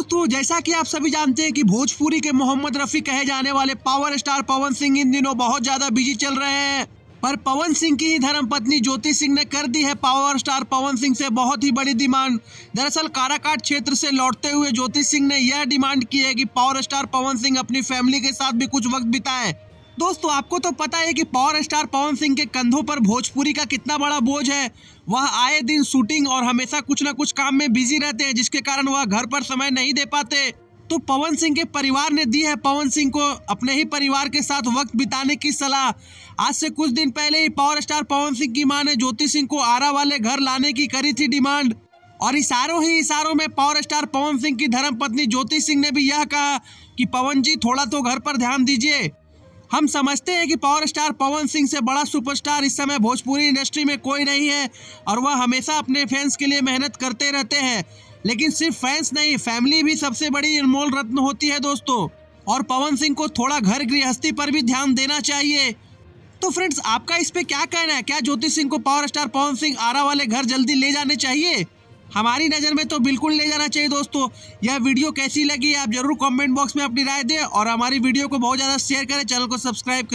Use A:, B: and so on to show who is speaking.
A: दोस्तों, जैसा कि आप सभी जानते हैं कि भोजपुरी के मोहम्मद रफी कहे जाने वाले पावर स्टार पवन सिंह इन दिनों बहुत ज्यादा बिजी चल रहे हैं। पर पवन सिंह की ही धर्मपत्नी ज्योति सिंह ने कर दी है पावर स्टार पवन सिंह से बहुत ही बड़ी डिमांड। दरअसल काराकाट क्षेत्र से लौटते हुए ज्योति सिंह ने यह डिमांड की है कि पावर स्टार पवन सिंह अपनी फैमिली के साथ भी कुछ वक्त बिताएं। दोस्तों, आपको तो पता है कि पावर स्टार पवन सिंह के कंधों पर भोजपुरी का कितना बड़ा बोझ है। वह आए दिन शूटिंग और हमेशा कुछ न कुछ काम में बिजी रहते हैं, जिसके कारण वह घर पर समय नहीं दे पाते। तो पवन सिंह के परिवार ने दी है पवन सिंह को अपने ही परिवार के साथ वक्त बिताने की सलाह। आज से कुछ दिन पहले ही पावर स्टार पवन सिंह की मां ने ज्योति सिंह को आरा वाले घर लाने की करी थी डिमांड। और इशारों में पावर स्टार पवन सिंह की धर्मपत्नी ज्योति सिंह ने भी यह कहा कि पवन जी, थोड़ा तो घर पर ध्यान दीजिए। हम समझते हैं कि पावर स्टार पवन सिंह से बड़ा सुपरस्टार इस समय भोजपुरी इंडस्ट्री में कोई नहीं है और वह हमेशा अपने फैंस के लिए मेहनत करते रहते हैं। लेकिन सिर्फ फैंस नहीं, फैमिली भी सबसे बड़ी अनमोल रत्न होती है दोस्तों। और पवन सिंह को थोड़ा घर गृहस्थी पर भी ध्यान देना चाहिए। तो फ्रेंड्स, आपका इस पे क्या कहना है? क्या ज्योति सिंह को पावर स्टार पवन सिंह आरा वाले घर जल्दी ले जाने चाहिए? हमारी नज़र में तो बिल्कुल ले जाना चाहिए दोस्तों। यह वीडियो कैसी लगी आप जरूर कमेंट बॉक्स में अपनी राय दें और हमारी वीडियो को बहुत ज़्यादा शेयर करें, चैनल को सब्सक्राइब करें।